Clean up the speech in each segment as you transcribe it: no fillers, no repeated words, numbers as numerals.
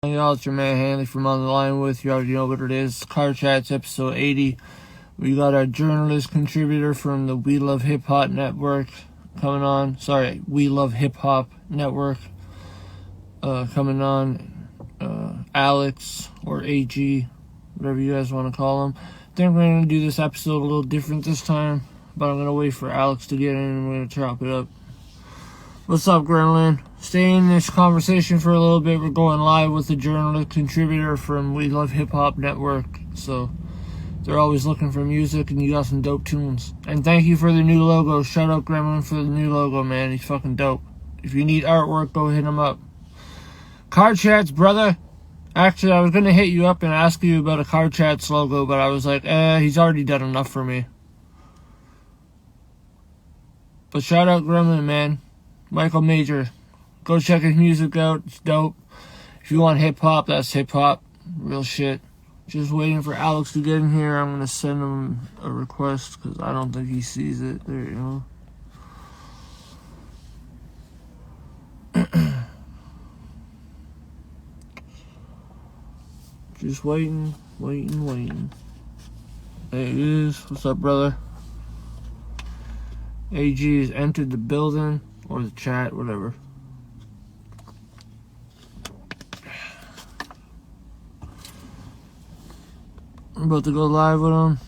Hey y'all, it's your man Hanley from On the Line with you. You already know what it is. Car Chats episode 80. We got our journalist contributor from the We Love Hip Hop Network coming on. Sorry, We Love Hip Hop Network coming on. Alex or A.G., whatever you guys want to call him. I think we're going to do this episode a little different this time, but I'm going to wait for Alex to get in and we're going to chop it up. What's up, Gremlin? Stay in this conversation for a little bit. We're going live with a journalist contributor from We Love Hip Hop Network. So they're always looking for music, and you got some dope tunes. And thank you for the new logo. Shout out Gremlin for the new logo, man. He's fucking dope. If you need artwork, go hit him up. Car Chats, brother. Actually, I was going to hit you up and ask you about a Car Chats logo, but I was like, he's already done enough for me. But shout out Gremlin, man. Michael Major. Go check his music out. It's dope. If you want hip-hop, that's hip-hop. Real shit. Just waiting for Alex to get in here. I'm going to send him a request because I don't think he sees it. There you go. Just waiting. There he is. What's up, brother? AG has entered the building. Or the chat, whatever. I'm about to go live with him.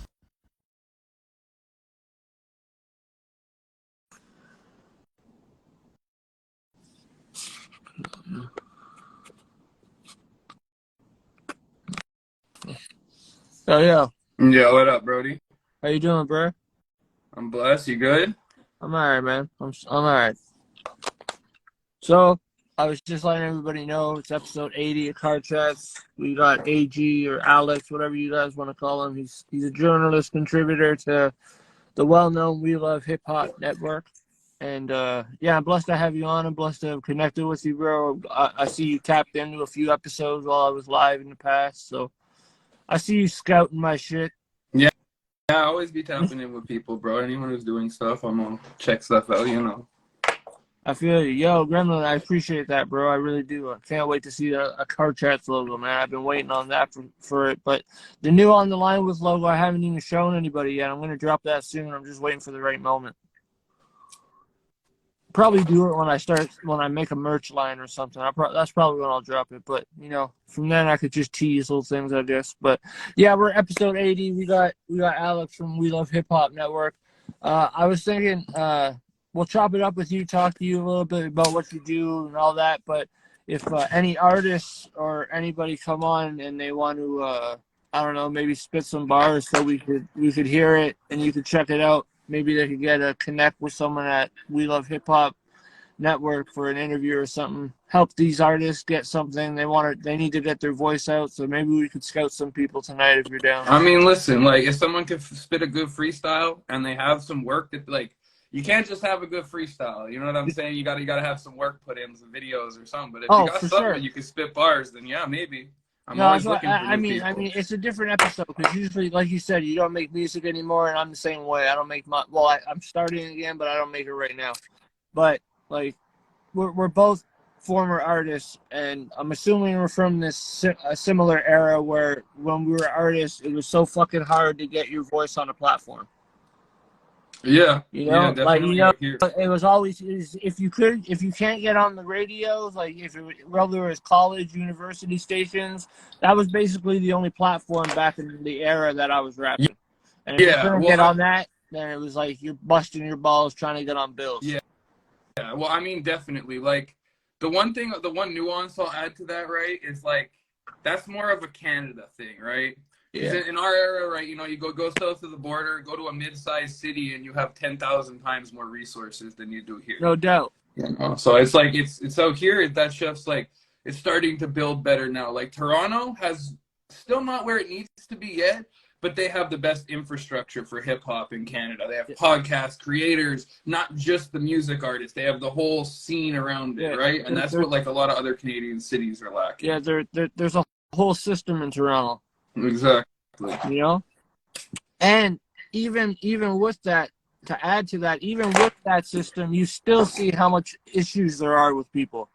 Oh, yeah. Yeah, what up, Brody? How you doing, bro? I'm blessed. You good? I'm alright, man. I'm alright. So, I was just letting everybody know it's episode 80 of Car Chats. We got AG or Alex, whatever you guys want to call him. He's a journalist contributor to the well-known We Love Hip Hop Network. And, yeah, I'm blessed to have you on. I'm blessed to have connected with you, bro. I see you tapped into a few episodes while I was live in the past. So, I see you scouting my shit. Yeah, I always be tapping in with people, bro. Anyone who's doing stuff, I'm gonna check stuff out, you know. I feel you. Yo, Gremlin, I appreciate that, bro. I really do. I can't wait to see a Car Chats logo, man. I've been waiting on that for it. But the new On the Line with logo, I haven't even shown anybody yet. I'm going to drop that soon. I'm just waiting for the right moment. Probably do it when I make a merch line or something. That's probably when I'll drop it. But, you know, from then I could just tease little things, I guess. But, yeah, we're episode 80. We got Alex from We Love Hip Hop Network. I was thinking... we'll chop it up with you, talk to you a little bit about what you do and all that. But if any artists or anybody come on and they want to, I don't know, maybe spit some bars so we could hear it and you could check it out. Maybe they could get a connect with someone at We Love Hip Hop Network for an interview or something. Help these artists get something they need to get their voice out. So maybe we could scout some people tonight if you're down. I mean, listen, like if someone could spit a good freestyle and they have some work that like. You can't just have a good freestyle. You know what I'm saying? You gotta have some work put in, some videos or something. But if you got something sure. you can spit bars, then yeah, maybe. I'm always looking for new people. I mean, it's a different episode because usually, like you said, you don't make music anymore, and I'm the same way. I don't make I'm starting again, but I don't make it right now. But like, we're both former artists, and I'm assuming we're from a similar era where when we were artists, it was so fucking hard to get your voice on a platform. Yeah, you know, definitely. It was always if you can't get on the radios, like whether it was college, university stations, that was basically the only platform back in the era that I was rapping. And if you couldn't get on that, then it was like you're busting your balls trying to get on bills. Yeah. Well, I mean, definitely. Like the one nuance I'll add to that, right, is like that's more of a Canada thing, right? Yeah. In our era, right, you know, you go south of the border, go to a mid-sized city, and you have 10,000 times more resources than you do here. No doubt. You know? So it's like it's out here that stuff's like it's starting to build better now. Like Toronto has still not where it needs to be yet, but they have the best infrastructure for hip hop in Canada. They have podcast creators, not just the music artists. They have the whole scene around it, right? And that's what like a lot of other Canadian cities are lacking. Yeah, there's a whole system in Toronto. Exactly. You know? And even with that, to add to that, even with that system, you still see how much issues there are with people.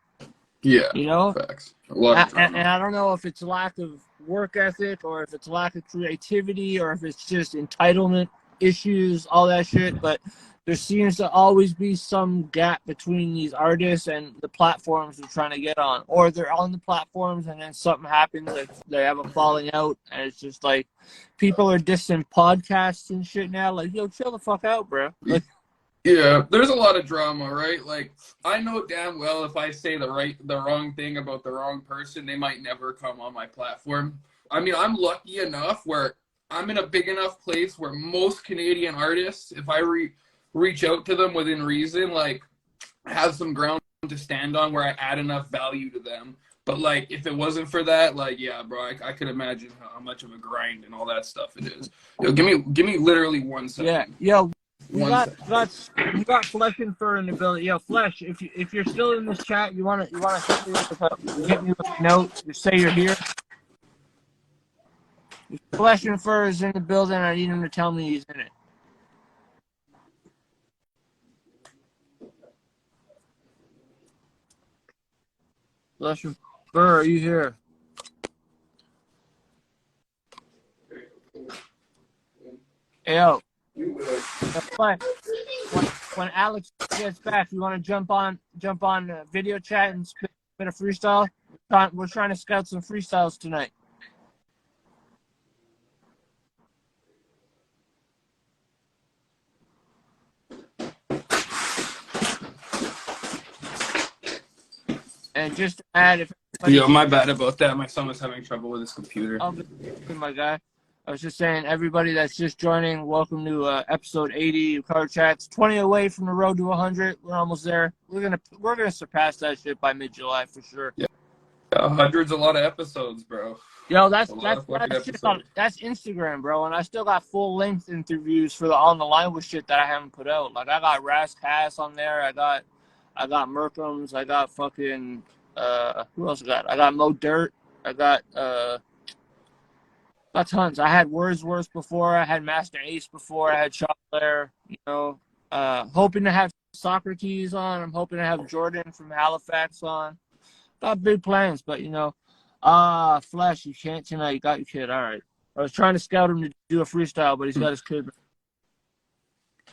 Yeah, You know, facts. A lot of and drama. I don't know if it's lack of work ethic or if it's lack of creativity or if it's just entitlement issues, all that shit. But there seems to always be some gap between these artists and the platforms they're trying to get on, or they're on the platforms and then something happens, like they have a falling out, and it's just like people are dissing podcasts and shit now. Like, yo, chill the fuck out, bro. Like, Yeah, there's a lot of drama, right? Like, I know damn well if I say the wrong thing about the wrong person, they might never come on my platform. I mean, I'm lucky enough where I'm in a big enough place where most Canadian artists, if I reach out to them within reason, like, have some ground to stand on where I add enough value to them. But like, if it wasn't for that, like, yeah, bro, I could imagine how much of a grind and all that stuff it is. Yo, give me literally 1 second. yeah, yo, we One got second. we got Flesh and Fur in the building. Yo, Flesh, if you're still in this chat, you wanna hit me with a note. Just say you're here. If Flesh and Fur is in the building, I need him to tell me he's in it. Flesh and Fur, are you here? Hey, yo, Flesh, when Alex gets back, you want to jump on video chat and spit a freestyle? We're trying to scout some freestyles tonight. And just to add, if Yo, my bad about that. My son was having trouble with his computer. oh, my guy, I was just saying, everybody that's just joining, welcome to episode 80 of Card Chats. 20 away from the road to 100. We're almost there. We're gonna surpass that shit by mid-July for sure. Yeah, 100's a lot of episodes, bro. Yo, that's Instagram, bro. And I still got full length interviews for the On the Line with shit that I haven't put out. Like, I got Ras Cass on there. I got Merkham's. I got fucking who else I got? I got Mo Dirt. I got tons. I had Wordsworth before. I had Master Ace before. I had Shaw Blair. You know, hoping to have Socrates on. I'm hoping to have Jordan from Halifax on. Got big plans, but you know, Flash, you can't tonight. You got your kid. All right. I was trying to scout him to do a freestyle, but he's got his kid.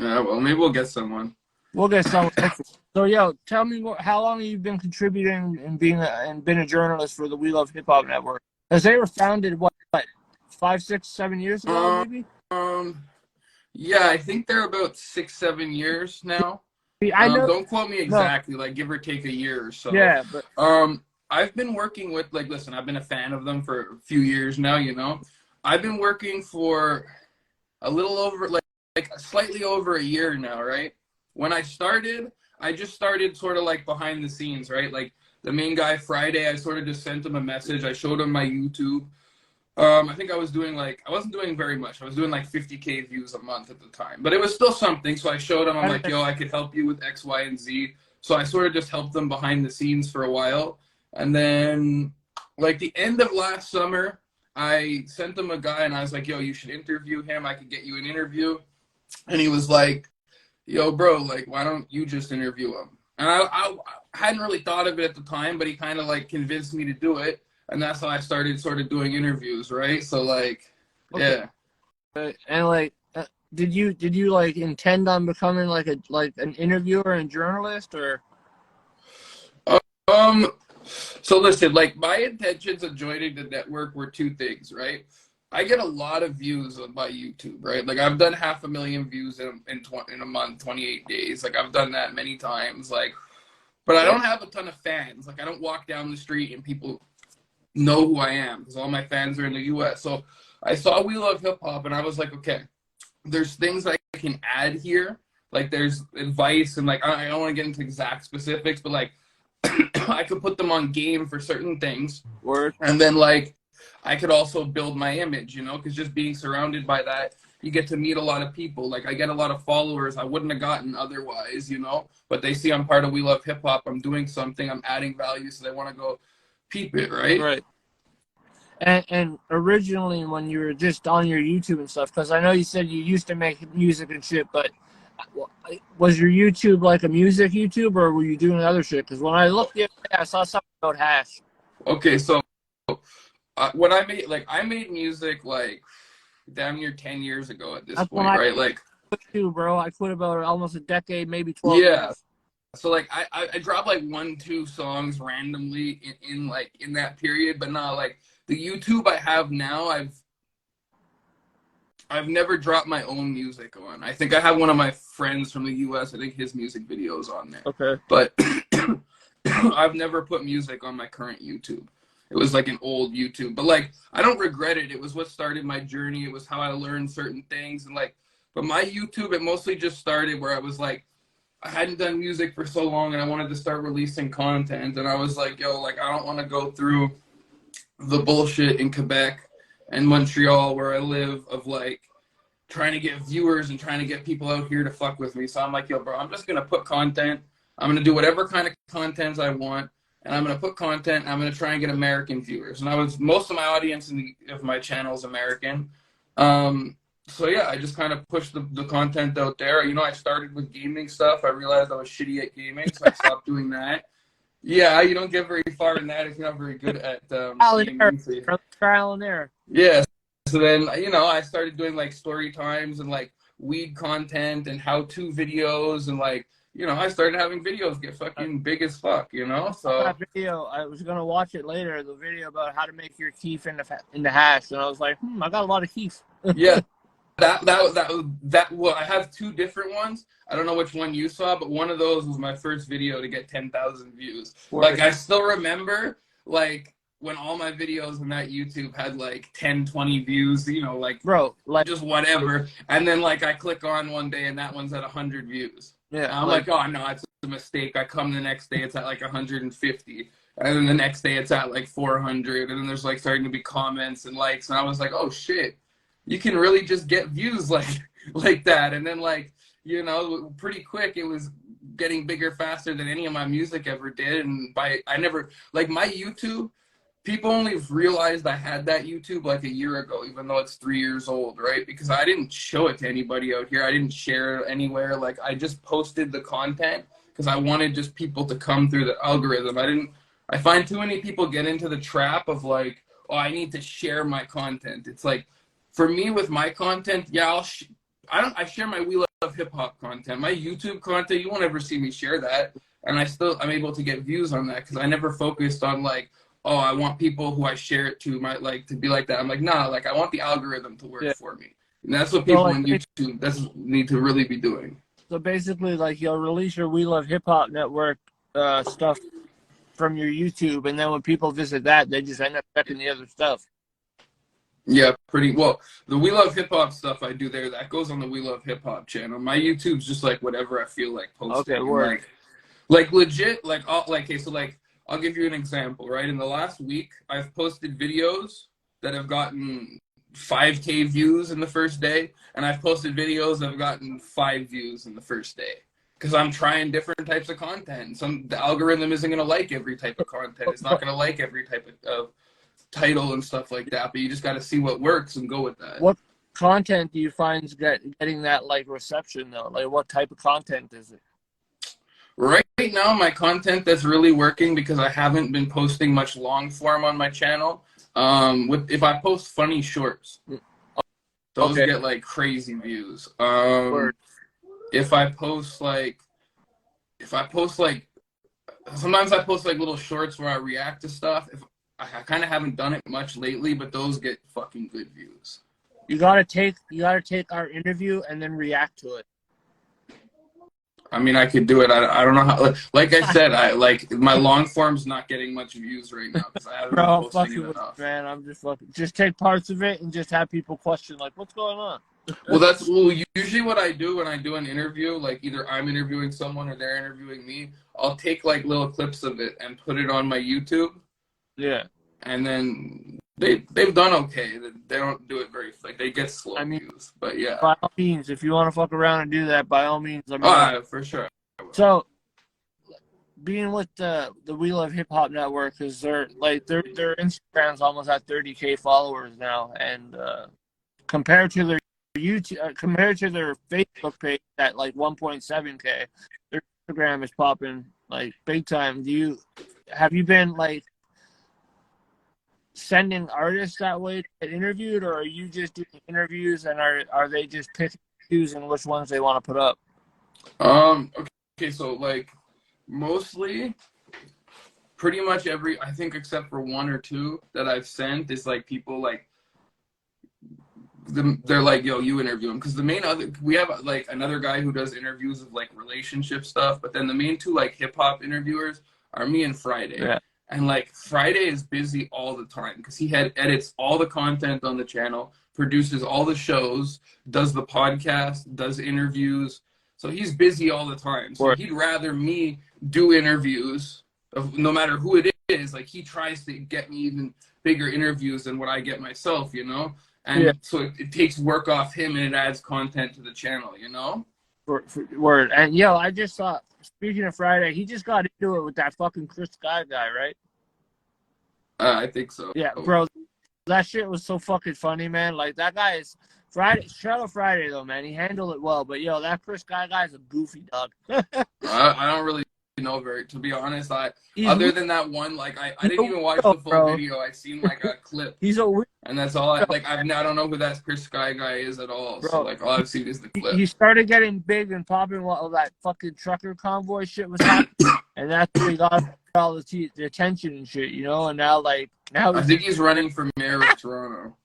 Yeah, well, maybe we'll get someone. We'll get someone. So, yo, tell me how long have you been contributing and been a journalist for the We Love Hip Hop Network? Because they were founded, what, 5, 6, 7 years ago, maybe? Yeah, I think they're about 6, 7 years now. I know. Don't quote me exactly, like give or take a year or so. Yeah, but I've been working with, like, listen, I've been a fan of them for a few years now. You know, I've been working for a little over, like slightly over a year now, right? When I started, I just started sort of like behind the scenes, right? Like the main guy Friday, I sort of just sent him a message. I showed him my YouTube. I think I wasn't doing very much. I was doing like 50K views a month at the time, but it was still something. So I showed him, I'm like, yo, I could help you with X, Y, and Z. So I sort of just helped them behind the scenes for a while. And then like the end of last summer, I sent them a guy and I was like, yo, you should interview him. I could get you an interview. And he was like, yo, bro, like, why don't you just interview him? And I hadn't really thought of it at the time, but he kind of like convinced me to do it. And that's how I started sort of doing interviews, right? So like, okay. Yeah. And like, did you like intend on becoming like an interviewer and journalist, or? So listen, like my intentions of joining the network were two things, right? I get a lot of views on my YouTube, right? Like I've done 500,000 views in a month, 28 days. Like I've done that many times, like, but I don't have a ton of fans. Like I don't walk down the street and people know who I am because all my fans are in the US. So I saw We Love Hip Hop and I was like, okay, there's things I can add here. Like there's advice and like, I don't want to get into exact specifics, but like I could put them on game for certain things. Word. And then like, I could also build my image, you know, because just being surrounded by that, you get to meet a lot of people. Like I get a lot of followers I wouldn't have gotten otherwise, you know, but they see I'm part of We Love Hip Hop. I'm doing something, I'm adding value. So they want to go peep it, right? Right. And originally when you were just on your YouTube and stuff, because I know you said you used to make music and shit, but Was your YouTube like a music YouTube, or were you doing other shit? Because when I looked the other day, I saw something about hash. Okay, so when I made music like damn near 10 years ago at this That's when point, I right? Like, quit too, bro. I quit about almost a decade, maybe 12 yeah. years. So like I dropped like 1-2 songs randomly in that period, but not like the YouTube I have now. I've never dropped my own music on. I think I have one of my friends from the US. I think his music video is on there. Okay. But I've never put music on my current YouTube. It was like an old YouTube. But like I don't regret it. It was what started my journey. It was how I learned certain things. And like, but my YouTube, it mostly just started where I was like, I hadn't done music for so long and I wanted to start releasing content. And I was like, yo, like I don't want to go through the bullshit in Quebec and Montreal where I live of like trying to get viewers and trying to get people out here to fuck with me. So I'm like, yo, bro, I'm just going to put content. I'm going to do whatever kind of content I want. And I'm going to put content. I'm going to try and get American viewers. And most of my audience of my channel is American. So yeah, I just kind of pushed the content out there. You know, I started with gaming stuff. I realized I was shitty at gaming, so I stopped doing that. Yeah, you don't get very far in that if you're not very good at gaming. Trial and error. Yeah. So then, you know, I started doing like story times and like weed content and how-to videos and like, you know, I started having videos get fucking big as fuck, you know? So that video, I was gonna watch it later. The video about how to make your keef in the hash, and I was like, I got a lot of keef. yeah. Well, I have 2 different ones. I don't know which one you saw, but one of those was my first video to get 10,000 views. Like, I still remember, like, when all my videos on that YouTube had, like, 10, 20 views, you know, like, bro, like, just whatever. And then, like, I click on one day and that one's at 100 views. Yeah. And I'm like, oh, no, it's a mistake. I come the next day, it's at, like, 150. And then the next day, it's at, like, 400. And then there's, like, starting to be comments and likes. And I was like, oh, shit. You can really just get views like that. And then like, you know, pretty quick, it was getting bigger faster than any of my music ever did. And my YouTube, people only realized I had that YouTube like a year ago, even though it's 3 years old, right? Because I didn't show it to anybody out here. I didn't share it anywhere. Like I just posted the content because I wanted just people to come through the algorithm. I find too many people get into the trap of like, oh, I need to share my content. It's like, for me, with my content, yeah, I share my We Love Hip Hop content. My YouTube content, you won't ever see me share that. And I'm able to get views on that because I never focused on like, oh, I want people who I share it to might like to be like that. I'm like, nah, like I want the algorithm to work for me. And that's what people on YouTube need to really be doing. So basically, like you'll release your We Love Hip Hop Network stuff from your YouTube, and then when people visit that, they just end up checking the other stuff. Yeah, pretty well. The We Love Hip Hop stuff I do there, that goes on the We Love Hip Hop channel. My YouTube's just like whatever I feel like posting. Okay, word. Like legit, I'll give you an example, right? In the last week, I've posted videos that have gotten 5K views in the first day, and I've posted videos that have gotten 5 views in the first day. Because I'm trying different types of content. The algorithm isn't gonna like every type of content. It's not gonna like every type of title and stuff like that, but you just got to see what works and go with that. What content do you find is getting that like reception though? Like what type of content is it? Right now, my content that's really working because I haven't been posting much long form on my channel. If I post funny shorts, those get like crazy views. If I post like, sometimes I post like little shorts where I react to stuff. I kind of haven't done it much lately, but those get fucking good views. You gotta take our interview and then react to it. I mean, I could do it. I don't know how. Like I said, my long form's not getting much views right now because I haven't been posting it enough. Man, I'm just fucking. Just take parts of it and just have people question like, "What's going on?" Well, usually what I do when I do an interview, like either I'm interviewing someone or they're interviewing me, I'll take like little clips of it and put it on my YouTube. Yeah. And then they've done okay. They don't do it very like they get slow views, but yeah. By all means, if you want to fuck around and do that, by all means. For sure. So, being with the We Love Hip Hop Network, is their Instagram's almost at 30K followers now, and compared to their YouTube compared to their Facebook page at like 1.7K, their Instagram is popping like big time. Have you been like sending artists that way to get interviewed, or are you just doing interviews and are they just picking choosing which ones they want to put up? Okay, so like mostly pretty much I think except for one or two that I've sent is like people like they're like, yo, you interview him, because we have like another guy who does interviews of like relationship stuff, but then the main two like hip hop interviewers are me and Friday. Yeah. And like Friday is busy all the time because he edits all the content on the channel, produces all the shows, does the podcast, does interviews. So he's busy all the time. So he'd rather me do interviews of no matter who it is. Like he tries to get me even bigger interviews than what I get myself, you know? And so it takes work off him and it adds content to the channel, you know? Word. And yo, I just saw, speaking of Friday, he just got into it with that fucking Chris Sky guy, right? I think so. Yeah, bro. That shit was so fucking funny, man. Like that guy is shout out Friday though, man. He handled it well. But yo, that Chris Sky guy is a goofy dog. I don't really know to be honest. Other than that one, like I didn't even watch the full video. I seen like a clip. He's a weird. And that's all I don't know who that Chris Sky guy is at all. Bro, so like all I've seen is the clip. He started getting big and popping while all that fucking trucker convoy shit was happening, and that's when he got all the attention and shit, you know. And now I think he's running for mayor of Toronto.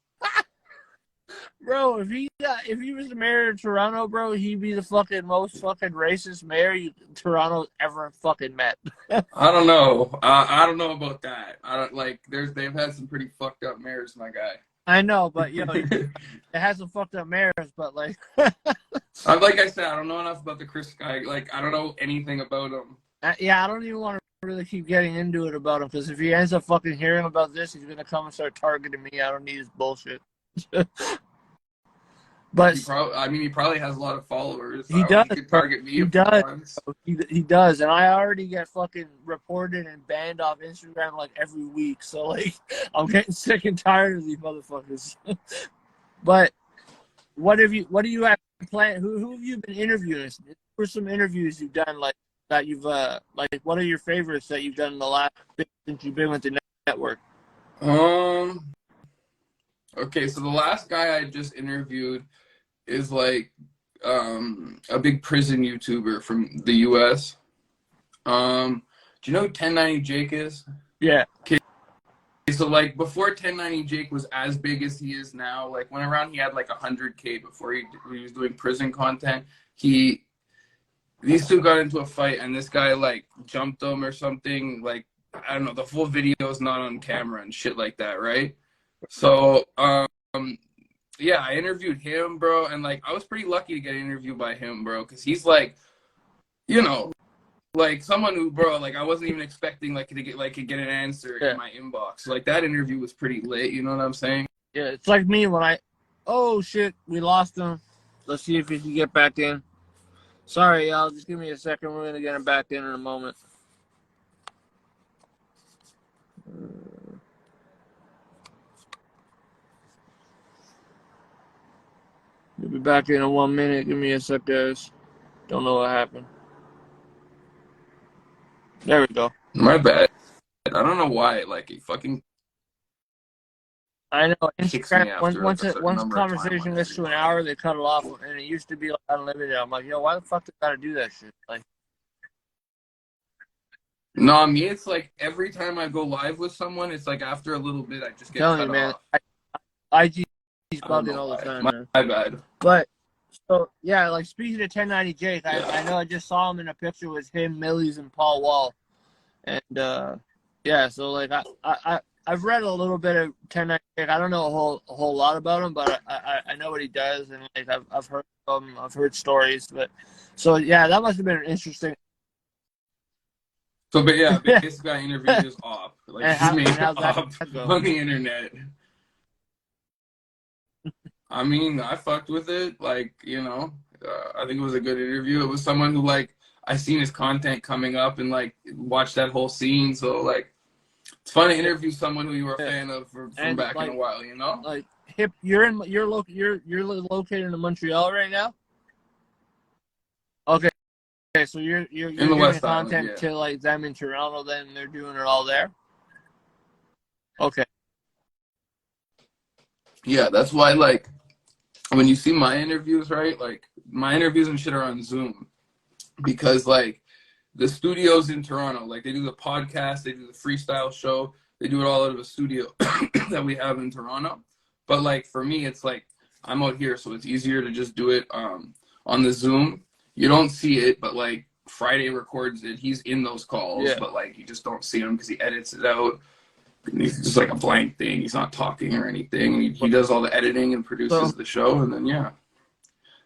Bro, if he was the mayor of Toronto, bro, he'd be the fucking most fucking racist mayor Toronto's ever fucking met. I don't know. I don't know about that. I don't like. They've had some pretty fucked up mayors, my guy. I know, but you know, it has some fucked up mayors. But like, like I said, I don't know enough about the Chris guy. Like, I don't know anything about him. Yeah, I don't even want to really keep getting into it about him, because if he ends up fucking hearing about this, he's gonna come and start targeting me. I don't need his bullshit. But he probably has a lot of followers. He does. He could target me. He does. He does, and I already get fucking reported and banned off Instagram like every week. So like, I'm getting sick and tired of these motherfuckers. But what do you have planned? Who have you been interviewing? What are some interviews you've done like that? You've like, what are your favorites that you've done in the last bit since you've been with the network? Okay, so the last guy I just interviewed is like a big prison YouTuber from the US. Do you know who 1090 Jake is? Yeah. Okay, so like before 1090 Jake was as big as he is now, like when around he had like 100K before he was doing prison content. These two got into a fight and this guy like jumped him or something. Like, I don't know, the full video is not on camera and shit like that, right? So, yeah, I interviewed him, bro, and like I was pretty lucky to get interviewed by him, bro, because he's like, you know, like someone who, bro, like I wasn't even expecting like to get an answer in my inbox. Like that interview was pretty lit, you know what I'm saying? Yeah, it's like me when oh shit, we lost him. Let's see if he can get back in. Sorry, y'all, just give me a second. We're gonna get him back in a moment. We'll be back in 1 minute. Give me a sec, guys. Don't know what happened. There we go. My bad. I don't know why. Like, he fucking. I know. Kicks me after Once conversation gets to an hour, they cut it off, and it used to be like unlimited. I'm like, yo, why the fuck do I gotta do that shit? Like. No, me, it's like every time I go live with someone, it's like after a little bit, I just get cut man, off. IG He's bugging all the time, man. My bad. But so yeah, like speaking of 1090 Jake, I know I just saw him in a picture with him, Millies, and Paul Wall, and yeah. So like I've read a little bit of 1090 Jake. I don't know a whole lot about him, but I know what he does, and like I've heard of him, I've heard stories. But so yeah, that must have been interesting. So, but yeah, basically I interviewed his op. Like he made an op on the internet. I mean, I fucked with it. Like, you know, I think it was a good interview. It was someone who, like, I seen his content coming up and, like, watched that whole scene. So, like, it's fun to interview someone who you were a fan of from back in a while, you know? Like, you're located in Montreal right now. Okay, so you're in the giving West content Island, to like them in Toronto, then they're doing it all there. Okay. Yeah, that's why like when you see my interviews, right? Like my interviews and shit are on Zoom because like the studios in Toronto, like they do the podcast, they do the freestyle show, they do it all out of a studio that we have in Toronto. But like for me, it's like I'm out here, so it's easier to just do it on the Zoom. You don't see it, but like Friday records it. He's in those calls, Yeah. but like you just don't see him because he edits it out. He's just like a blank thing. He's not talking or anything. He does all the editing and produces the show, and then yeah.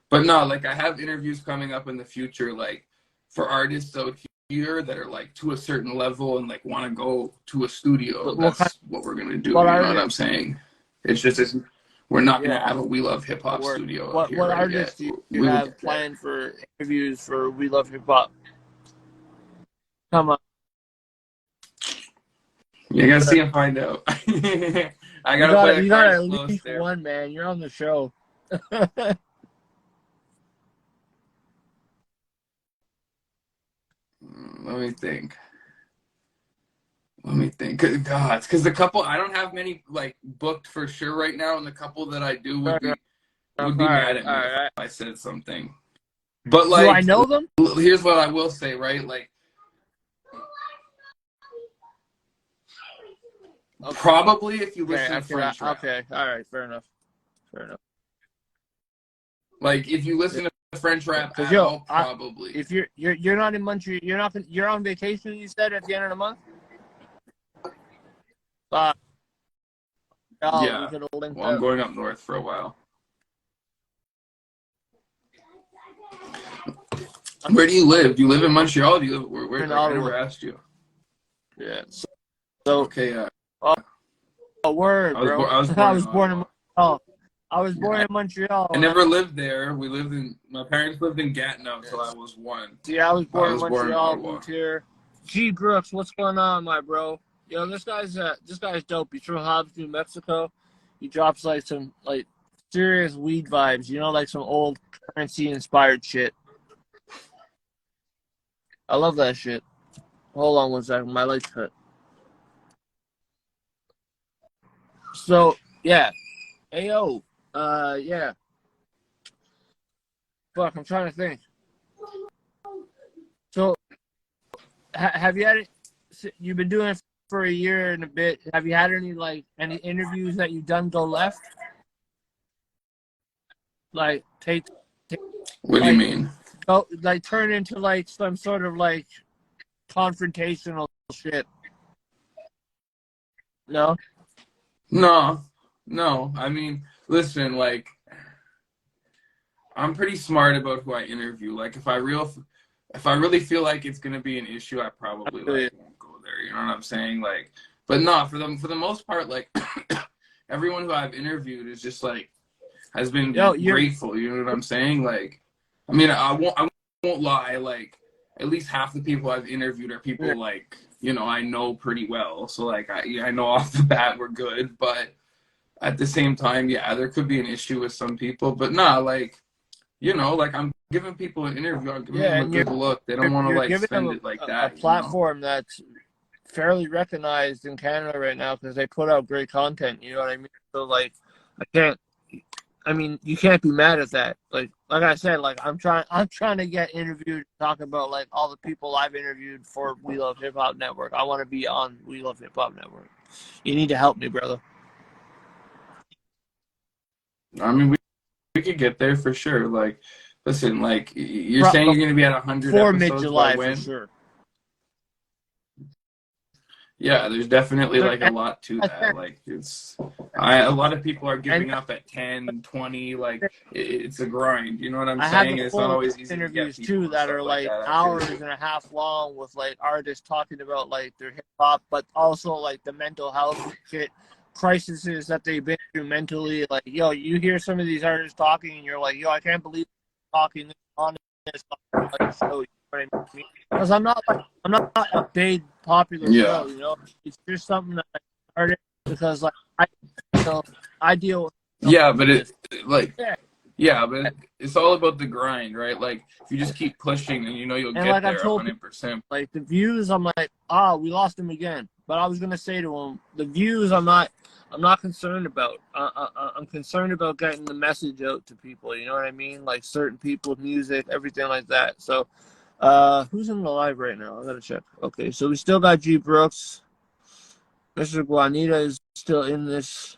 But no, like I have interviews coming up in the future, like for artists out here that are like to a certain level and like want to go to a studio. That's what we're gonna do. You know what I'm saying? It's just we're not gonna have a We Love Hip Hop studio out here what right artists yet. do you have planned for interviews for We Love Hip Hop? Come on. You gotta see and find out. I gotta play the You gotta cards close leak there. one, man. You're on the show. Let me think. God, because the couple I don't have many like booked for sure right now, and the couple that I do would be mad at me if I said something. But like, do I know them? Here's what I will say, right? Like, probably if you listen to French rap. Okay, all right, fair enough. Like, if you listen to French rap at all, probably. If you're not in Montreal, you're on vacation. You said at the end of the month. Yeah. Well, I'm going up north for a while. Where do you live? Do you live in Montreal? Do you live where in I Ottawa. never asked you. Yeah. So okay. Word, bro. I was born in Montreal. I was born in Montreal. I never lived there. My parents lived in Gatineau until I was 1. Yeah, I was born in Montreal. Moved here. G Brooks, what's going on, my bro? Yo, this guy's dope. He's from Hobbs, New Mexico. He drops like some like serious weed vibes, you know, like some old Currency inspired shit. I love that shit. Hold on one second, my light's cut. So yeah. Ayo. Yeah. Fuck, I'm trying to think. So have you had it? You've been doing it for a year and a bit. Have you had any interviews that you've done go left? Like what do you mean? Go like turn into like some sort of like confrontational shit. No? No. I mean, listen, like I'm pretty smart about who I interview. Like if I really feel like it's gonna be an issue, I probably won't go there. You know what I'm saying? Like, but no, for the most part, like everyone who I've interviewed is just like has been grateful. You know what I'm saying? Like, I mean, I won't lie. Like, at least half the people I've interviewed are people like I know pretty well. So like I know off the bat we're good, but at the same time, there could be an issue with some people. But nah, like like I'm giving people an interview, I'm giving them a good look. They don't want to like spend it like that. A platform that's fairly recognized in Canada right now because they put out great content. You know what I mean? So like, you can't be mad at that. Like I said, like I'm trying to get interviewed, talk about like all the people I've interviewed for We Love Hip Hop Network. I want to be on We Love Hip Hop Network. You need to help me, brother. I mean, we could get there for sure. Like, listen, like you're saying you're going to be at 100 before episodes mid-July by when? For sure. Yeah, there's definitely like a lot to that. Like a lot of people are giving up at 10, 20. Like it's a grind. You know what I'm saying? It's not always easy interviews to get people too that are like hours and a half long with like artists talking about like their hip hop, but also like the mental health shit, crises that they've been through mentally. Like, yo, you hear some of these artists talking, and you're like, yo, I can't believe they're talking on this show. You know what I mean? Because I'm not a big popular show, you know. It's just something that I started because like I deal with Yeah, but it like Yeah. yeah, but it's all about the grind, right? Like if you just keep pushing, and you'll And get like I've there told people, 100%. like the views, I'm like, we lost him again. But I was gonna say to him, the views, I'm not concerned about. I'm concerned about getting the message out to people. You know what I mean? Like certain people, music, everything like that. So, who's in the live right now? I gotta check. Okay, so we still got G Brooks. Mr. Guanita is still in this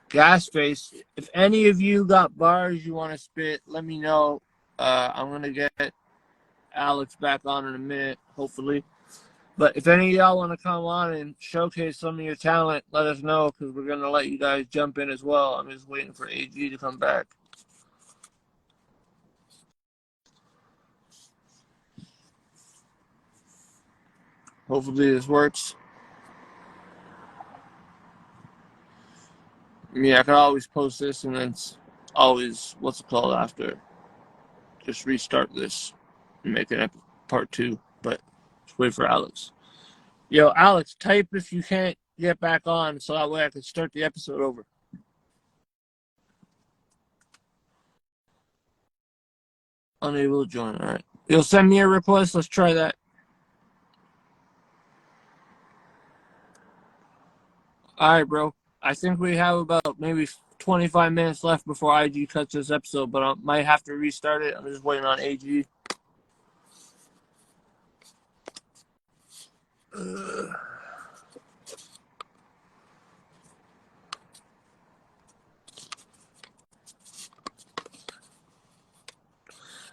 gas face. If any of you got bars you want to spit, let me know. I'm gonna get Alex back on in a minute, hopefully. But if any of y'all want to come on and showcase some of your talent, let us know, because we're going to let you guys jump in as well. I'm just waiting for A.G. to come back. Hopefully this works. I could always post this and then always, what's it called after? Just restart this and make it part 2. But just wait for Alex. Yo, Alex, type if you can't get back on so that way I can start the episode over. Unable to join. All right. You'll send me a request. Let's try that. All right, bro. I think we have about maybe 25 minutes left before IG cuts this episode, but I might have to restart it. I'm just waiting on AG.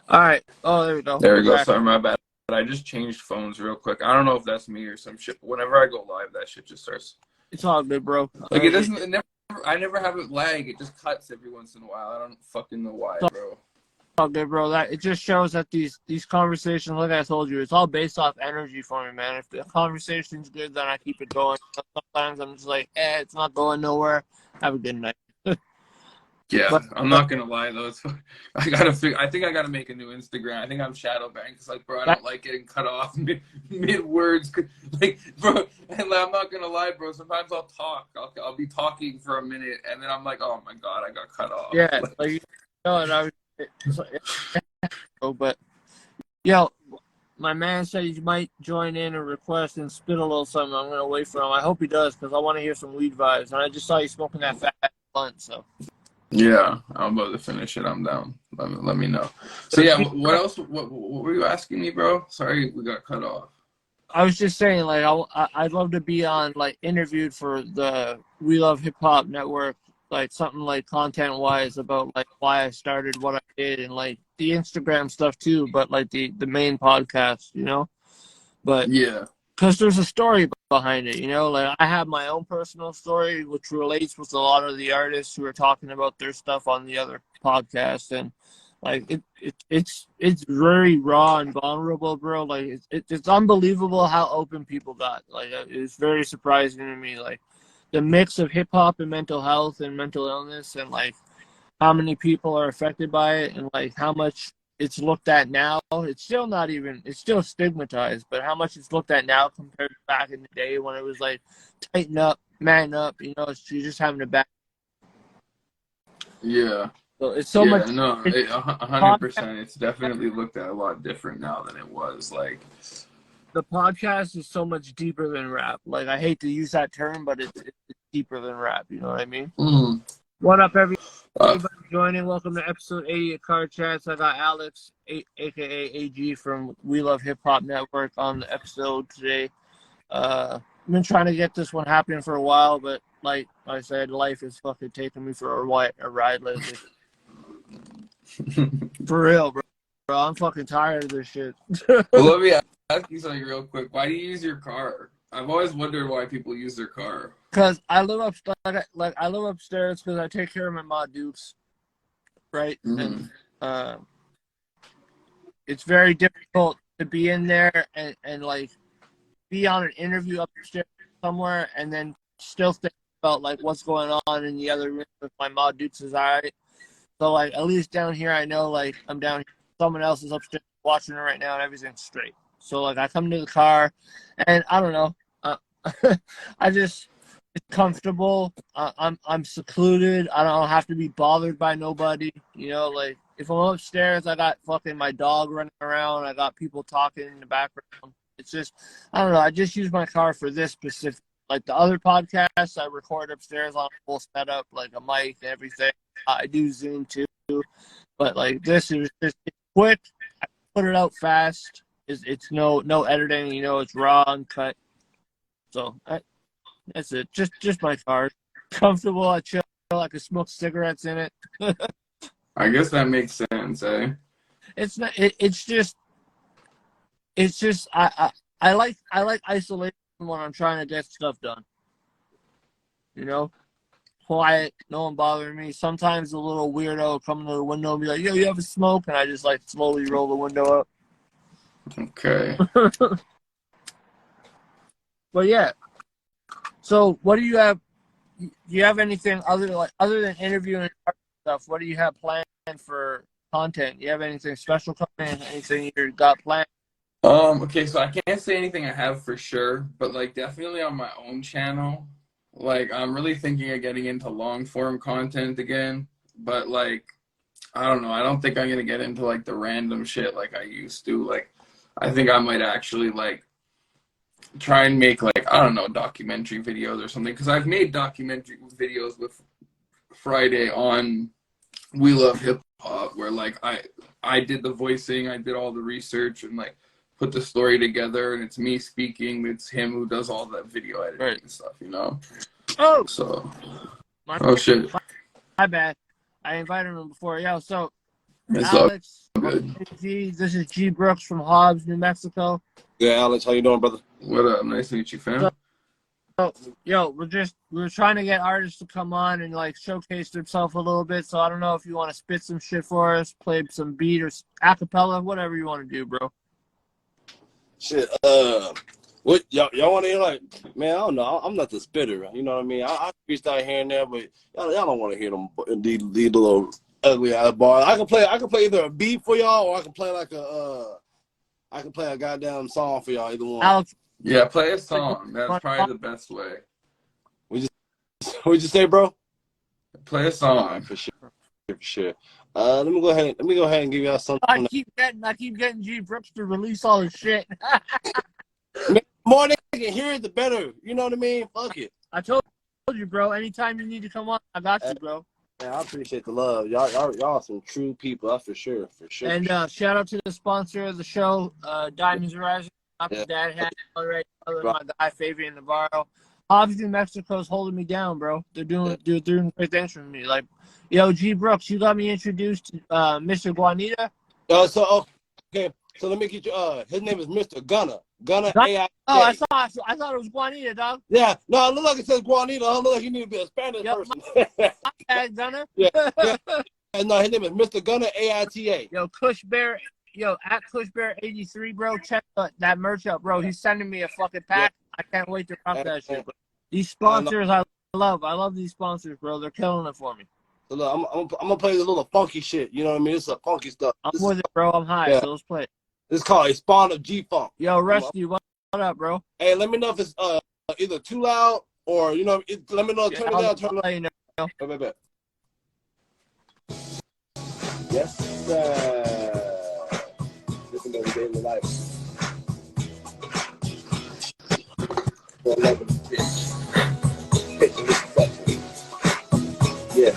All right. Oh, there we go. There we We're go. back. Sorry, my bad. But I just changed phones real quick. I don't know if that's me or some shit. But whenever I go live, that shit just starts. It's all good, bro. Like it doesn't. I never have it lag. It just cuts every once in a while. I don't fucking know why, bro. All good, bro. That it just shows that these conversations, like I told you, it's all based off energy for me, man. If the conversation's good, then I keep it going. Sometimes I'm just like, it's not going nowhere. Have a good night. Yeah, But I'm not gonna lie though. I gotta figure. I think I gotta make a new Instagram. I think I'm shadow banned. Cause like, bro, I don't like getting cut off mid words. Like, bro, and I'm not gonna lie, bro. Sometimes I'll talk. I'll be talking for a minute, and then I'm like, oh my god, I got cut off. yeah, like you know, and but yo, my man said he might join in a request and spit a little something. I'm gonna wait for him. I hope he does because I want to hear some weed vibes. And I just saw you smoking that fat blunt, so. Yeah, I'm about to finish it. I'm down. Let me know. So yeah, what else? What were you asking me, bro? Sorry, we got cut off. I was just saying, like, I'd love to be on, like, interviewed for the We Love Hip Hop Network, like, something like content-wise about, like, why I started what I did and, like, the Instagram stuff, too, but, like, the main podcast, you know? But, Yeah. because there's a story behind it, you know? Like, I have my own personal story, which relates with a lot of the artists who are talking about their stuff on the other podcast, and like it's very raw and vulnerable, bro. Like it's unbelievable how open people got. Like it's very surprising to me. Like the mix of hip hop and mental health and mental illness, and like how many people are affected by it, and like how much it's looked at now. It's still not even. It's still stigmatized, but how much it's looked at now compared to back in the day when it was like tighten up, man up. You know, you're just having a bad. Yeah. So it's so much. No, 100%. It's definitely looked at a lot different now than it was. Like the podcast is so much deeper than rap. Like I hate to use that term, but it's deeper than rap. You know what I mean? mm, What up, everybody joining? Welcome to episode 80 of Car Chats. I got Alex, aka A.G. from We Love Hip Hop Network, on the episode today. I've been trying to get this one happening for a while, but like I said, life is fucking taking me for a ride lately. For real, bro. I'm fucking tired of this shit. well, let me ask you something real quick. Why do you use your car? I've always wondered why people use their car. Because I live I live upstairs because I take care of my ma Dukes, right? Mm-hmm. And it's very difficult to be in there and like be on an interview upstairs somewhere and then still think about like what's going on in the other room if my ma Dukes is alright. So like at least down here I know like I'm down here, someone else is upstairs watching it right now and everything's straight. So like I come to the car and I don't know. comfortable. I'm secluded. I don't have to be bothered by nobody. You know, like if I'm upstairs, I got fucking my dog running around. I got people talking in the background. It's just, I don't know. I just use my car for this specific. Like the other podcasts, I record upstairs on a full setup, like a mic and everything. I do Zoom too, but like this is just it's quick. I put it out fast. It's no editing. You know, it's raw and cut. So that's it. Just my car. Comfortable. I chill. I can smoke cigarettes in it. I guess that makes sense, eh? It's not. It's just. I like isolation when I'm trying to get stuff done. You know, quiet, no one bothering me. Sometimes a little weirdo will come to the window and be like, "Yo, you have a smoke?" And I just like slowly roll the window up. Okay. But yeah. So what do you have? Do you have anything other than interviewing and stuff? What do you have planned for content? You have anything special coming? Anything you got planned? Okay, so I can't say anything I have for sure, but like definitely on my own channel. Like I'm really thinking of getting into long form content again, but like I don't know. I don't think I'm gonna get into like the random shit like I used to. Like I think I might actually like try and make like I don't know documentary videos or something because I've made documentary videos with Friday on We Love Hip Hop where like I did the voicing, I did all the research and like put the story together and it's me speaking, it's him who does all the video editing and stuff, you know. Oh, so shit. My bad. I invited him before. Yo, so It's Alex, good. this is G Brooks from Hobbs, New Mexico. Yeah, Alex, how you doing, brother? What up? Nice to meet you, fam. So, yo, we're trying to get artists to come on and like showcase themselves a little bit. So I don't know if you want to spit some shit for us, play some beat or acapella, whatever you want to do, bro. Shit, what y'all want to hear? Like, man, I don't know. I'm not the spitter. You know what I mean? I freestyle here and there, but y'all don't want to hear them these little ugly ass bars. I can play either a beat for y'all, or I can play like a goddamn song for y'all. Either one. Alex, yeah, play a song. That's probably the best way. What'd you say, bro? Play a song. Right, for sure. Let me go ahead and give y'all something. I keep getting G Brooks to release all his shit. The more they can hear it, the better. You know what I mean? Fuck it. I told you, bro. Anytime you need to come on, I got you, bro. Man, I appreciate the love. Y'all some true people. That's for sure. And shout out to the sponsor of the show, Diamonds Rising. Dad had already. My guy Fabian Navarro. Obviously, Mexico's holding me down, bro. They're doing great things for me. Like, yo, G Brooks, you got me introduced to Mr. Guanita. Okay. So let me get you. His name is Mr. Gunner. AI. Oh, I thought it was Guanita, dog. Yeah. No, it look like it says Guanita. I look like you need to be a Spanish person. Gunner. Yeah. And no, his name is Mr. Gunner AITA. Yo, Kush Bear. Yo, at Kush Bear 83, bro. Check that merch out, bro. He's sending me a fucking pack. Yeah. I can't wait to rock that shit. Bro. These sponsors, I love these sponsors, bro. They're killing it for me. So look, I'm gonna play the little funky shit. You know what I mean? This is a funky stuff. I'm with it, bro. I'm high, so let's play it. It's called A Spawn of G-Funk. Yo, Rusty, what up, bro? Hey, let me know if it's either too loud or let me know. Turn it down. Turn it down. You know. Bye. Yes, sir. Listen to daily life. Yeah.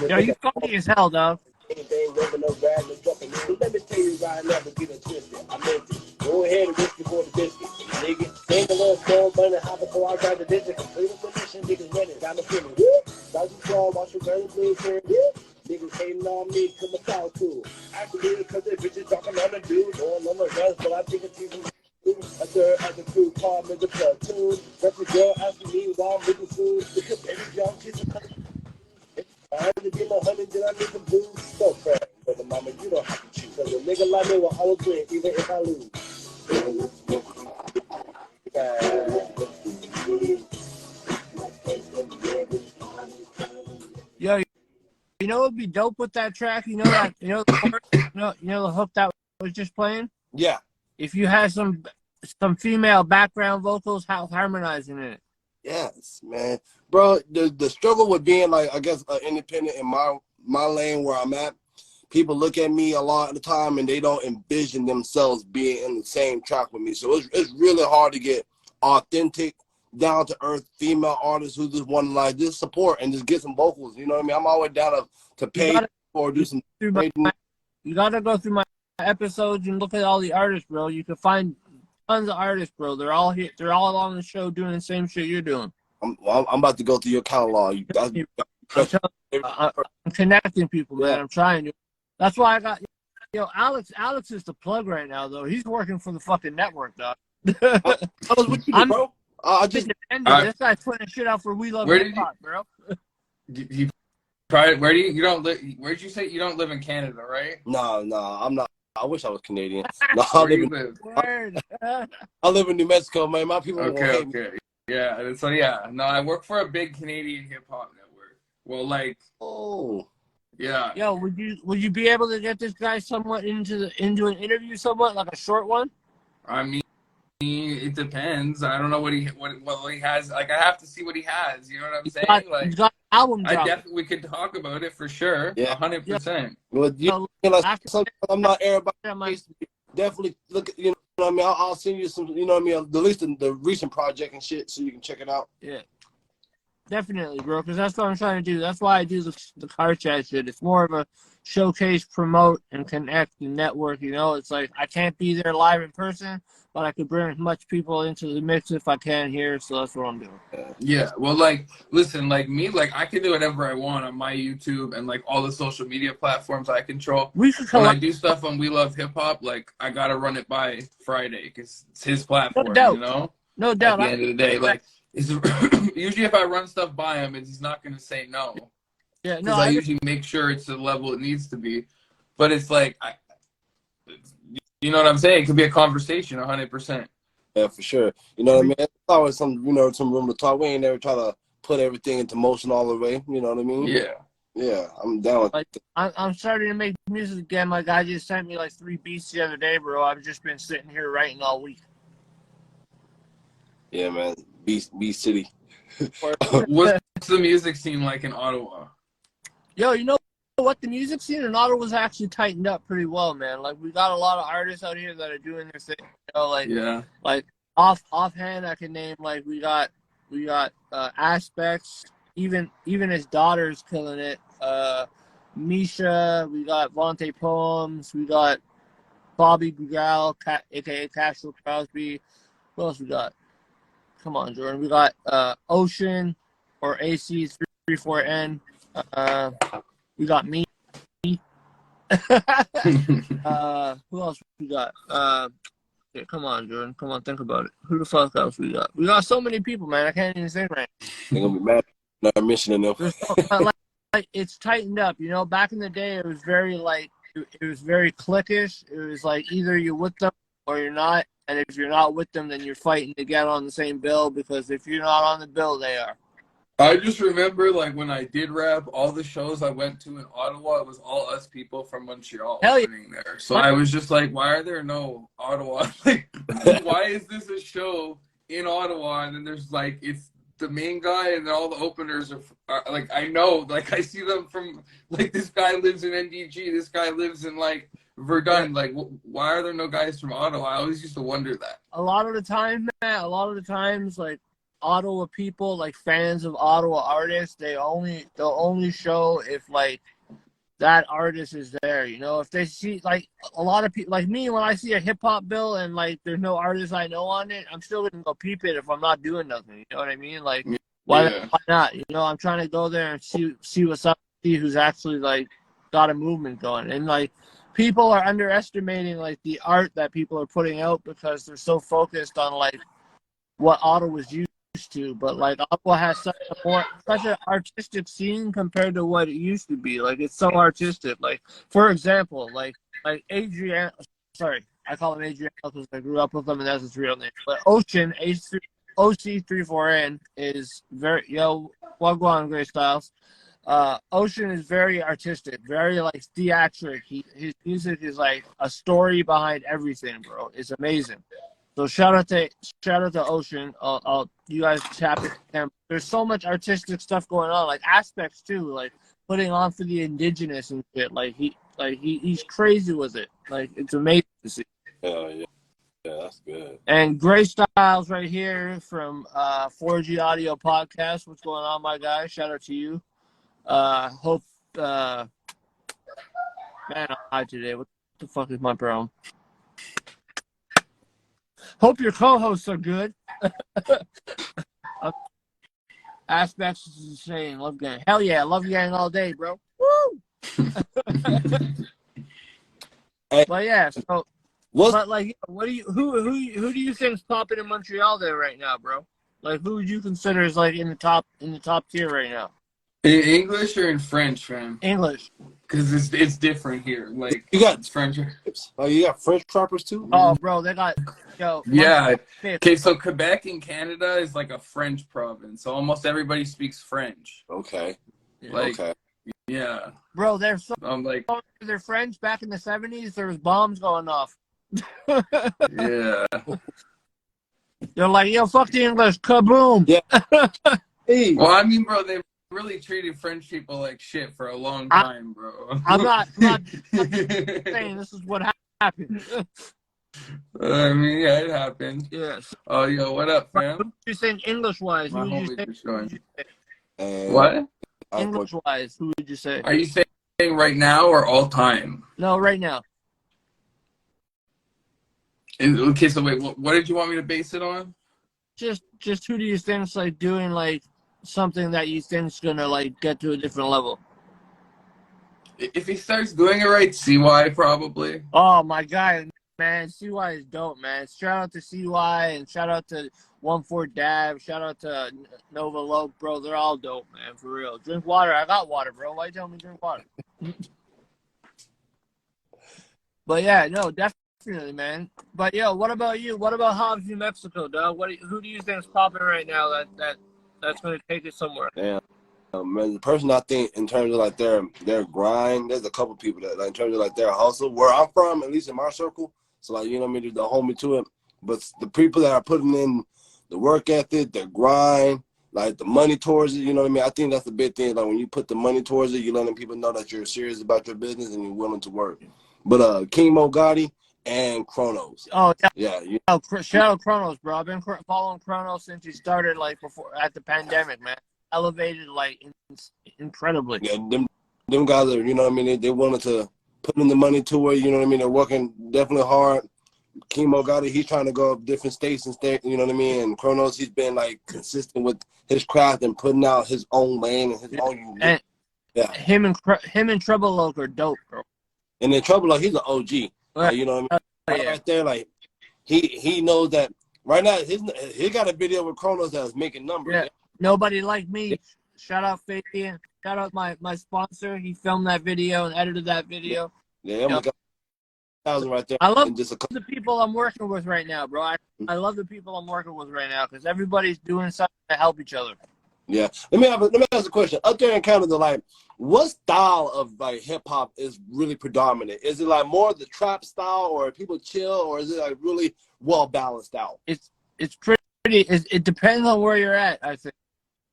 Yo, you funky as hell, dog. Let me tell you right now, to get it twisted. I meant it. Go ahead and risk it for the biscuit. Nigga, ain't a little storm, money, hop before I drive the district. Complete the mission, niggas ready. Got no feeling. Watch your brother please here. Niggas hating on me, come a foul too. Actually, because they bitches talking on the dude. Going on the rest, but I think it's even a third of the crew call me the platoon. That's the girl asking me why I'm looking soon. Because baby John kissing her. I had to get my honey, then I need some blues. So fair, but the mama, you don't have to choose. Cause a nigga like me will always win, even if I lose. Yo, you know what would be dope with that track? You know that the chorus, you know the hook that was just playing? Yeah. If you had some female background vocals harmonizing in it. Yes, man. Bro, the struggle with being like, I guess, independent in my lane where I'm at, people look at me a lot of the time and they don't envision themselves being in the same track with me. So it's really hard to get authentic, down to earth female artists who just want to like just support and just get some vocals. You know what I mean? I'm always down to pay or do some. You gotta go through my episodes and look at all the artists, bro. You can find tons of artists, bro. They're all here. They're all on the show doing the same shit you're doing. I'm about to go through your catalog. I'm connecting people, man. I'm trying to. That's why I got. Yo, Alex is the plug right now, though. He's working for the fucking network, dog. I'm bro. This guy's putting shit out for We Love Hip Hop, bro. You probably you don't live? Where'd you say you don't live in Canada, right? No, I'm not. I wish I was Canadian. No, Where do you live? I live in New Mexico, man. My people Okay. Yeah. So yeah, no, I work for a big Canadian hip hop network. Well, like, yeah. Yo, would you be able to get this guy somewhat into an interview, somewhat like a short one? I mean, it depends. I don't know what he has. Like, I have to see what he has. You know what I'm saying? He's got an album. We could talk about it for sure. Yeah, 100%. Well, I'm not everybody. Definitely look. You know what I mean? I'll send you some. You know what I mean? At least the recent project and shit, so you can check it out. Yeah. Definitely, bro, because that's what I'm trying to do. That's why I do the car chat shit. It's more of a showcase, promote, and connect and network. You know, it's like I can't be there live in person, but I could bring as much people into the mix if I can here. So that's what I'm doing. Yeah. Well, like, listen, like me, like I can do whatever I want on my YouTube and like all the social media platforms I control. When I do stuff on We Love Hip Hop, like I gotta run it by Friday because it's his platform. No doubt. You know. No doubt. At the end of the day, like. Usually if I run stuff by him, he's not going to say no. Yeah, no. I usually make sure it's the level it needs to be. But it's like, you know what I'm saying? It could be a conversation, 100%. Yeah, for sure. You know what I mean? There's always some room to talk. We ain't never try to put everything into motion all the way. You know what I mean? Yeah. Yeah, I'm down with it. I'm starting to make music again. My guy just sent me like 3 beats the other day, bro. I've just been sitting here writing all week. Yeah, man. B City. What's the music scene like in Ottawa? Yo, you know what? The music scene in Ottawa was actually tightened up pretty well, man. Like we got a lot of artists out here that are doing their thing. You know, like offhand, I can name like we got Aspects. Even his daughter's killing it. Misha. We got Vontae Poems. We got Bobby Gugal, aka Castro Crosby. What else we got? Come on, Jordan. We got Ocean or AC34N. We got me. Who else we got? Yeah, come on, Jordan. Come on, think about it. Who the fuck else we got? We got so many people, man. I can't even think right now. They're gonna be mad not mentioning them. Like it's tightened up. You know, back in the day, it was very cliquish. It was like either you're with them or you're not. And if you're not with them, then you're fighting to get on the same bill because if you're not on the bill, they are. I just remember, like, when I did rap, all the shows I went to in Ottawa, it was all us people from Montreal opening there. So I was just like, why are there no Ottawa? Like, why is this a show in Ottawa? And then there's, like, it's the main guy and then all the openers are like, I know. Like, I see them from, like, this guy lives in NDG. This guy lives in, like, Verdun. Like, why are there no guys from Ottawa? I always used to wonder that. A lot of the times, like Ottawa people, like fans of Ottawa artists, they'll only show if like that artist is there. You know, if they see like a lot of people, like me, when I see a hip hop bill and like there's no artist I know on it, I'm still gonna go peep it if I'm not doing nothing. You know what I mean? Like Why not? You know, I'm trying to go there and see what's up, see who's actually like got a movement going. And like people are underestimating like the art that people are putting out because they're so focused on like what Ottawa's used to. But like Ottawa has such an artistic scene compared to what it used to be. Like it's so artistic. Like for example, like Adrian, sorry, I call him Adrian because I grew up with him and that's his real name. But Ocean OC34N is very Wagwan Gray Styles. Ocean is very artistic, very like theatric. His music is like a story behind everything, bro. It's amazing. So shout out to Ocean. You guys tap into him. There's so much artistic stuff going on, like aspects too, like putting on for the indigenous and shit. He's crazy with it. Like it's amazing to see. Yeah, that's good. And Gray Styles right here from 4G Audio Podcast. What's going on, my guy? Shout out to you. Hope man, I'm high today. What the fuck is my problem? Hope your co-hosts are good. Aspects is insane. Love gang. Hell yeah, love gang all day, bro. Woo! But yeah, so but like, who do you think's popping in Montreal there right now, bro? Like, who would you consider is like in the top tier right now? In English or in French, fam? English. Because it's different here. Like you got French. Oh, you got French rappers too? Oh, bro, they got Yeah. Okay, so Quebec in Canada is like a French province. So almost everybody speaks French. Okay. Like, okay. Yeah. Bro, they're so I'm like they're French. Back in the 70s, there was bombs going off. Yeah. They're like, yo, fuck the English, kaboom. Yeah. Hey. Well, I mean, bro, they really treated French people like shit for a long time, bro. I'm not saying this is what happened. I mean, yeah, it happened. Yes. Oh, yo, what up, fam? Who would you say English-wise? My Who would homie just you joined. say? What? English-wise, who would you say? Are you saying right now or all time? No, right now. Okay, so wait, what did you want me to base it on? Just who do you think's like doing like something that you think's gonna like get to a different level? If he starts doing it right, CY probably. Oh my god, man, CY is dope, man. Shout out to CY and shout out to 14 Dab. Shout out to Nova Lope, bro. They're all dope, man, for real. Drink water. I got water, bro. Why you telling me to drink water? But yeah, no, definitely, man. But yo, what about you? What about Hobbs, New Mexico, dog? Who do you think's popping right now that's gonna take it somewhere? Yeah. Man, the person I think in terms of like their grind, there's a couple people that like in terms of like their hustle, where I'm from, at least in my circle. So like, you know what I mean, the homie to it. But the people that are putting in the work ethic, the grind, like the money towards it, you know what I mean? I think that's the big thing. Like when you put the money towards it, you're letting people know that you're serious about your business and you're willing to work. But King Mo Gotti and Kronos. Oh yeah. Shout out Kronos, bro. I've been following Kronos since he started like before at the pandemic, man. Elevated like incredibly. Yeah, them guys are, you know what I mean, they wanted to put in the money to it, you know what I mean? They're working definitely hard. Kimo Gotti, he's trying to go up different states and state, you know what I mean? And Kronos, he's been like consistent with his craft and putting out his own lane and his own unique. And yeah. Him and Trouble Loke are dope, bro. And then Trouble Loke, he's an OG. Like, you know what I mean? Right there, like he knows that right now he got a video with Kronos that's making numbers. Yeah. Nobody Like Me. Shout out Fabian. Shout out my sponsor. He filmed that video and edited that video. Yeah, my God. Right there. I love the people I'm working with right now, bro. I love the people I'm working with right now because everybody's doing something to help each other. Yeah. Let me ask a question. Up there in Canada, like, what style of like hip hop is really predominant? Is it like more the trap style, or people chill, or is it like really well balanced out? It's pretty. It depends on where you're at, I think.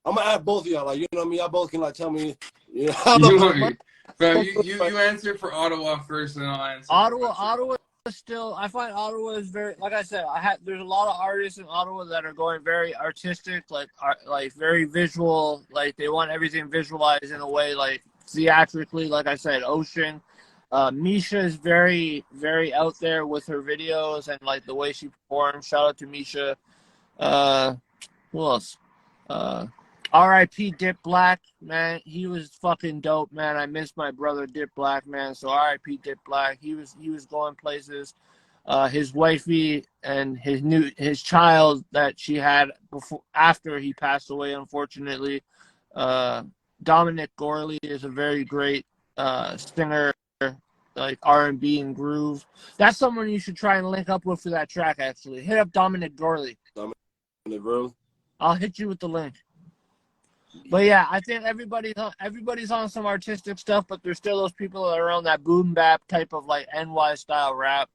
I'm gonna ask both of y'all, like, you know what I mean? Y'all both can like tell me, you know. You answer for Ottawa first, and I'll answer. Ottawa is still. I find Ottawa is very, like I said, there's a lot of artists in Ottawa that are going very artistic, like very visual, like they want everything visualized in a way, like theatrically. Like I said, Ocean. Misha is very, very out there with her videos and like the way she performs. Shout out to Misha. Who else? R.I.P. Dip Black, man. He was fucking dope, man. I miss my brother Dip Black, man. So R.I.P. Dip Black. He was going places. His wifey and his child that she had after he passed away, unfortunately. Dominic Gorley is a very great singer, like R&B and groove. That's someone you should try and link up with for that track. Actually, hit up Dominic Gorley. I'll hit you with the link. But yeah, I think everybody's on some artistic stuff, but there's still those people that are on that boom bap type of like NY style rap,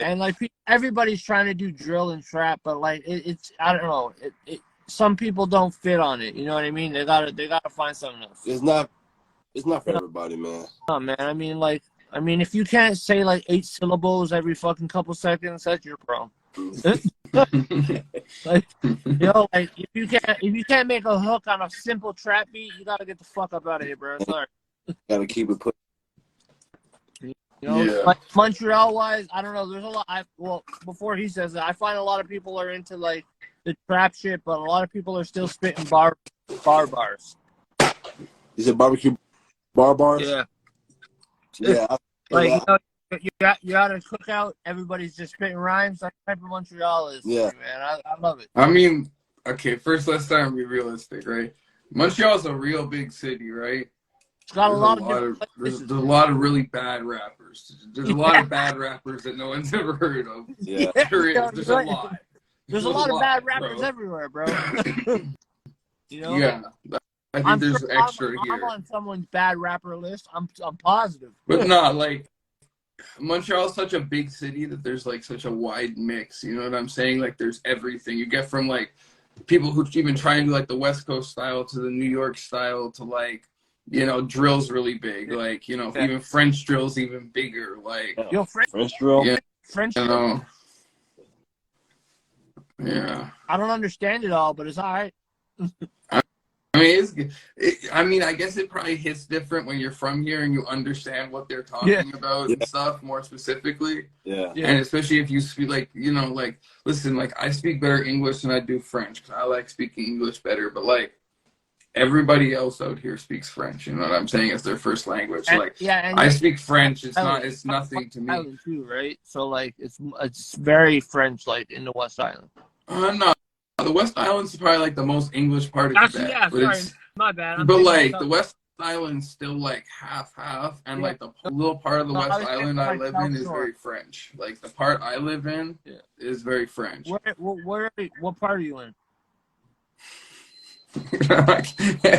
and like everybody's trying to do drill and trap, but like it's I don't know, some people don't fit on it. You know what I mean? They gotta find something else. It's not for everybody, man. No, man. I mean, if you can't say like 8 syllables every fucking couple seconds, that's your problem. Like, you know, like if you can't make a hook on a simple trap beat, you gotta get the fuck up out of here, bro. Sorry. Gotta keep it put. You know, like Montreal wise, I don't know. There's a lot. Before he says that, I find a lot of people are into like the trap shit, but a lot of people are still spitting bars. You said barbecue bars? Yeah. Yeah. Like, you know, you're at a cookout, everybody's just spitting rhymes. That type of Montreal is, man. I love it. I mean, okay, first let's start and be realistic, right? Montreal's a real big city, right? It's got there's a lot of really bad rappers. There's a lot of bad rappers that no one's ever heard of. Yeah. There is. There's a lot. There's a lot of bad rappers everywhere, bro. You know? Yeah. I think there's extra here. I'm on someone's bad rapper list. I'm positive. But not like Montreal's such a big city that there's like such a wide mix. You know what I'm saying? Like there's everything. You get from like people who even try and do like the West Coast style to the New York style to like, you know, drill's really big. Like, you know, even French drill's even bigger. Like French drill? Yeah. French drill. You know, yeah. I don't understand it all, but it's all right. I mean, I guess it probably hits different when you're from here and you understand what they're talking about and stuff more specifically. Yeah. And especially if you speak, like, you know, like, listen, like, I speak better English than I do French because I like speaking English better. But, like, everybody else out here speaks French. You know what I'm saying? It's their first language. Like, I speak French. It's nothing to me. Island too, right? So, like, it's very French, like, in the West Island. No. The West Island's probably like the most English part of Quebec. Yeah, sorry, my bad. But like the West Island's still like half, and like the little part of the West Island I live in is very French. Like the part I live in is very French. What part are you in? I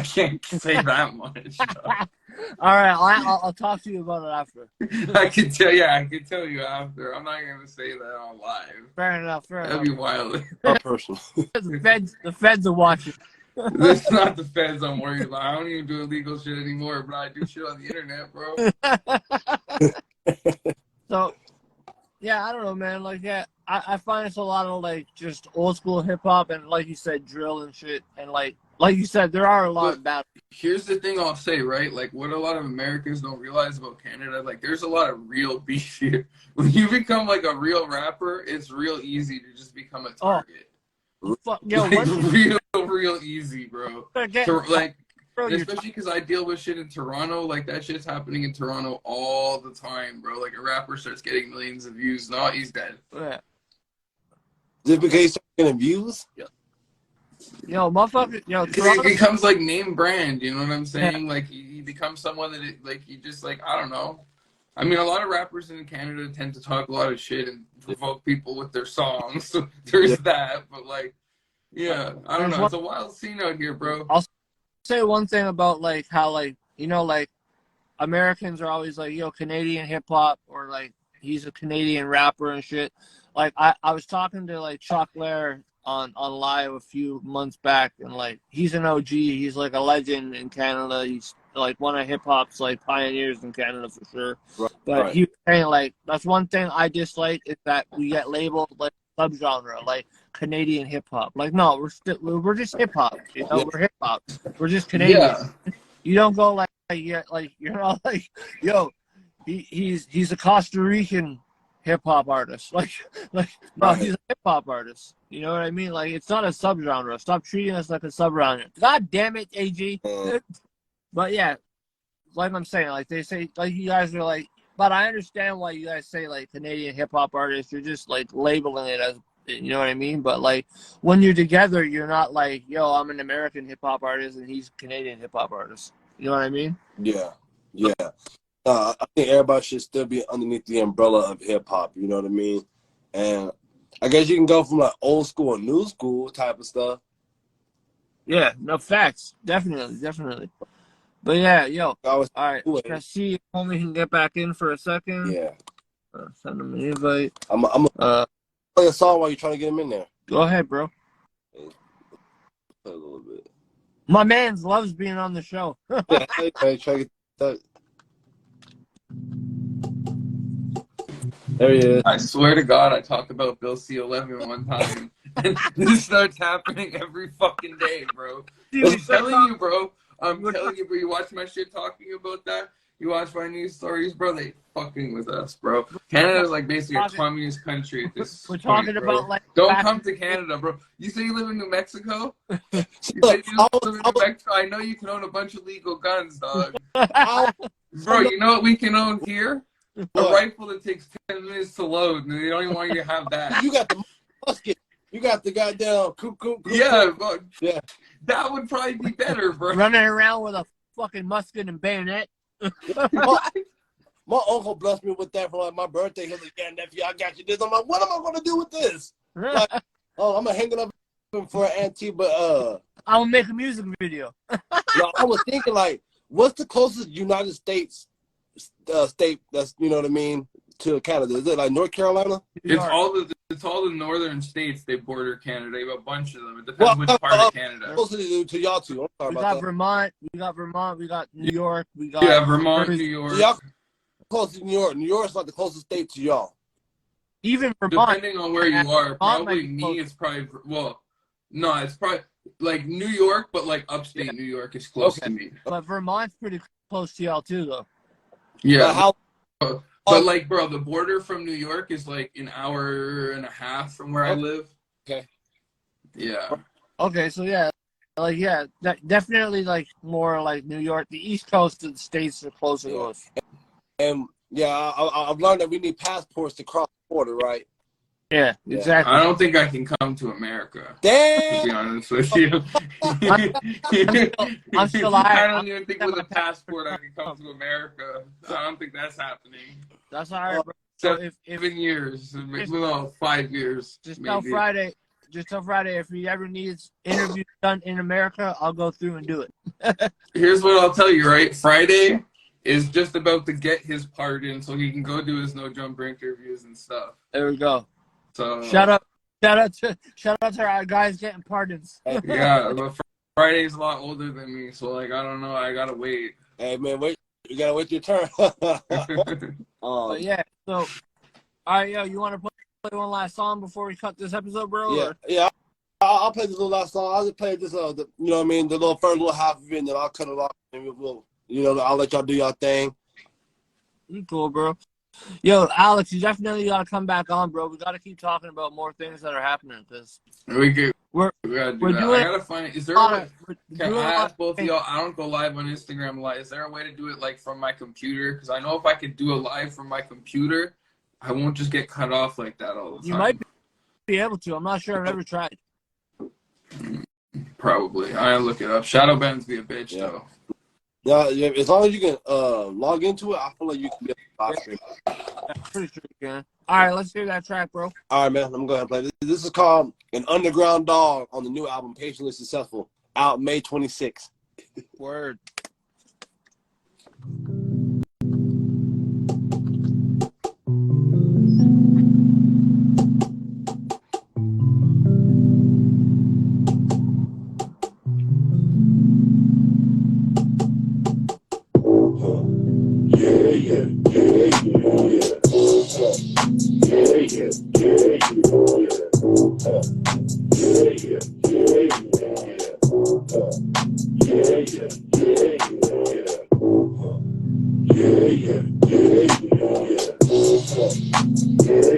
can't say that much. All right, I'll talk to you about it after. I can tell you after. I'm not gonna say that on live. Fair enough. That'd be wild. Not personal. The feds are watching. That's not the feds I'm worried about. I don't even do illegal shit anymore, but I do shit on the internet, bro. So, yeah, I don't know, man. Like, yeah, I find it's a lot of like just old school hip hop and like you said, drill and shit, and like you said, there are a lot of bad. Here's the thing I'll say, right? Like, what a lot of Americans don't realize about Canada, like, there's a lot of real beef here. When you become, like, a real rapper, it's real easy to just become a target. Real easy, bro. Especially because I deal with shit in Toronto. Like, that shit's happening in Toronto all the time, bro. Like, a rapper starts getting millions of views. No, he's dead. Yeah. Just because he's getting views? Yeah. Yo, motherfucker, it becomes like name brand, you know what I'm saying? Yeah. Like he becomes someone that he just like, I don't know. I mean, a lot of rappers in Canada tend to talk a lot of shit and provoke people with their songs. So there's that, but like, yeah, I don't know. It's a wild scene out here, bro. I'll say one thing about like how like, you know, like Americans are always like, yo, Canadian hip hop, or like he's a Canadian rapper and shit. Like I was talking to like Chuck Lair on live a few months back, and like he's an OG, he's like a legend in Canada, he's like one of hip hop's like pioneers in Canada for sure. But he was saying like that's one thing I dislike is that we get labeled like subgenre, like Canadian hip hop. Like no, we're just hip hop, you know, we're hip hop. We're just Canadian. Yeah. You don't go you're not like, yo, he's a Costa Rican hip hop artist. Like no, he's a hip hop artist. You know what I mean? Like it's not a subgenre. Stop treating us like a subgenre. God damn it, AG. But yeah, like I'm saying, like they say, like you guys are like. But I understand why you guys say like Canadian hip hop artists. You're just like labeling it as, you know what I mean? But like when you're together, you're not like, yo, I'm an American hip hop artist and he's a Canadian hip hop artist. You know what I mean? Yeah. I think everybody should still be underneath the umbrella of hip hop. You know what I mean? And I guess you can go from like old school and new school type of stuff. Yeah, no facts. Definitely. But yeah, yo. All right. Can I see if homie can get back in for a second? Yeah. Send him an invite. I'm play a song while you're trying to get him in there. Go ahead, bro. Play a little bit. My man loves being on the show. Yeah, try to get that. There he is. I swear to God, I talked about Bill C11 one time, and this starts happening every fucking day, bro. Dude, I'm telling you, bro. I'm telling you, bro. You watch my shit talking about that. You watch my news stories, bro. They fucking with us, bro. Canada's like basically a communist country at this We're point, talking bro. about like. Don't come to Canada, bro. You say you live in New Mexico? You say you live in New Mexico? I know you can own a bunch of legal guns, dog. Bro, you know what we can own here? A rifle that takes 10 minutes to load, and they don't even want you to have that. You got the musket. You got the goddamn cuckoo. Yeah, but that would probably be better, bro. Running around with a fucking musket and bayonet. My uncle blessed me with that for like my birthday. He's like, yeah, nephew, I got you this. I'm like, what am I going to do with this? Like, I'm going to hang it up for an auntie, but I will make a music video. no, I was thinking like, what's the closest United States state that's, you know what I mean, to Canada? Is it like North Carolina? It's all the northern states they border Canada. They have a bunch of them. It depends which part of Canada. Closer to y'all two. I'm sorry we about got that. Vermont. We got New York. We got Vermont, New York. So y'all close to New York. New York's like the closest state to y'all. Even Vermont. Depending on where you are, probably me. It's probably it's probably like New York, but like upstate New York is close to me. But Vermont's pretty close to y'all too, though. Yeah. But like, bro, the border from New York is like an hour and a half from where I live. Okay. Yeah. Okay, so definitely like more like New York. The East Coast of the states are closer to us. And I've learned that we need passports to cross the border, right? Yeah, exactly. I don't think I can come to America. Damn. To be honest with you. I'm still I don't even think with a passport I can come to America. I don't think that's happening. That's all right, bro. So if 7 years, well, 5 years. Just tell Friday. If he ever needs interviews done in America, I'll go through and do it. Here's what I'll tell you, right? Friday is just about to get his pardon so he can go do his no jumper interviews and stuff. There we go. So shout out to our guys getting pardons. Yeah, but Friday's a lot older than me, so like I don't know, I gotta wait. Hey man, wait, you gotta wait your turn. But yeah, so all right, yo, you want to play one last song before we cut this episode, bro? Yeah. I'll play this little last song. I'll just play this, you know what I mean, the little first little half of it, and then I'll cut it off, and we'll, you know, I'll let y'all do y'all thing. You cool, bro. Yo, Alex, you definitely gotta come back on, bro. We gotta keep talking about more things that are happening because we gotta do that. I gotta find. Is there a way? Can I ask both of y'all? I don't go live on Instagram Live. Is there a way to do it like from my computer? Because I know if I could do a live from my computer, I won't just get cut off like that all the time. You might be able to. I'm not sure. I've never tried. Probably. I'll look it up. Shadow Bands be a bitch though. Yeah, as long as you can log into it, I feel like you can be able to live stream. I'm pretty sure you can. All right, let's hear that track, bro. All right, man. I'm going to go ahead and play this. This is called An Underground Dog on the new album, Patiently Successful, out May 26th. Word.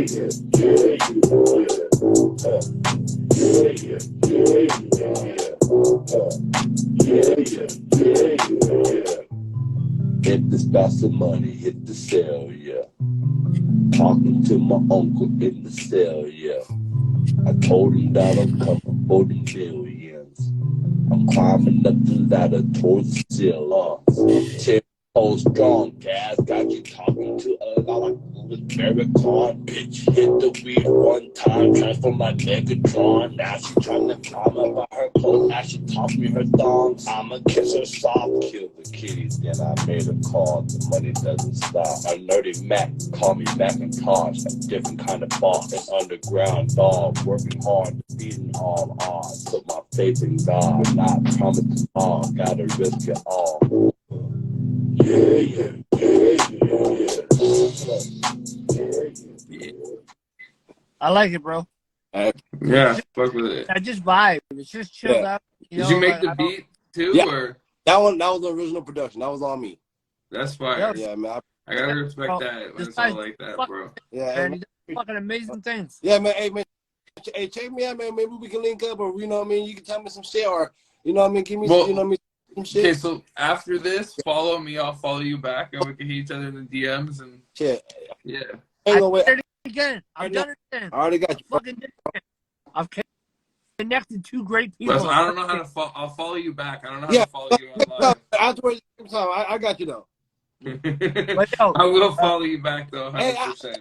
Hit this bastard money, hit the cell, yeah. Talking to my uncle in the cell, yeah. I told him that I'm coming for the millions. I'm climbing up the ladder towards the ceiling. 10 holes strong, gas got you talking to a lot like with Barricon. Bitch hit the weed one time, transform my Megatron. Now she trying to climb up by her clothes, now she toss me her thongs. I'ma kiss her soft, kill the kitties, then I made a call. The money doesn't stop. A nerdy Mac, call me Macintosh. A different kind of boss, an underground dog, working hard, defeating all odds. Put my faith in God, not promise all, gotta risk it all. Yeah. I like it, bro. Yeah, fuck with it. I just vibe. It's just chilled out. Did you make the beat too, Yeah. or That was the original production. That was all me. that's fire? Yeah, man. I gotta respect that when it's all like that, bro. Yeah, And he does fucking amazing things. yeah, man. Hey, man. Hey, check me out, man. Maybe we can link up, or you know what I mean. You can tell me some shit, or you know what I mean. Give me, some, you know what I mean. Some shit. Okay, so after this, follow me. I'll follow you back, and we can hit each other in the DMs and Shit. yeah. Ain't no way. I did it again. I've done it again. I already got you. Fucking did it again. I've connected two great people. Listen, I don't know how to follow. I'll follow you back. I don't know how Yeah. to follow you online. Afterwards, I got you though. But yo, I will follow you back though, 100%.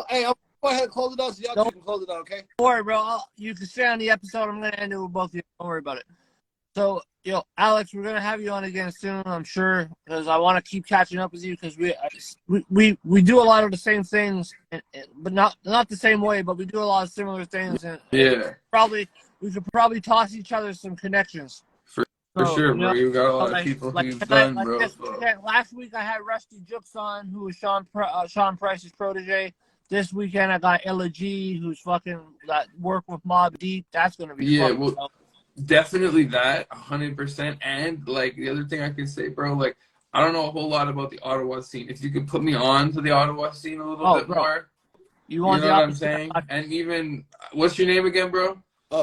Hey, I'll go ahead and close it out so y'all can close it out, okay? don't worry, bro. You can stay on the episode. I'm gonna end it with both of you. Don't worry about it. So, Alex, we're gonna have you on again soon, I'm sure, because I want to keep catching up with you because we do a lot of the same things, but not the same way. But we do a lot of similar things, and we could probably toss each other some connections. For sure, bro. You got a lot of people who you've done, bro. Last week I had Rusty Jukes on, who was Sean Price's protege. This weekend I got A.G.B, who's fucking that work with Mob Deep. That's gonna be fun. Well, definitely that, 100%. And like the other thing I can say, bro, like I don't know a whole lot about the Ottawa scene. If you could put me on to the Ottawa scene a little bit more, you know what I'm saying? And even, what's your name again, bro?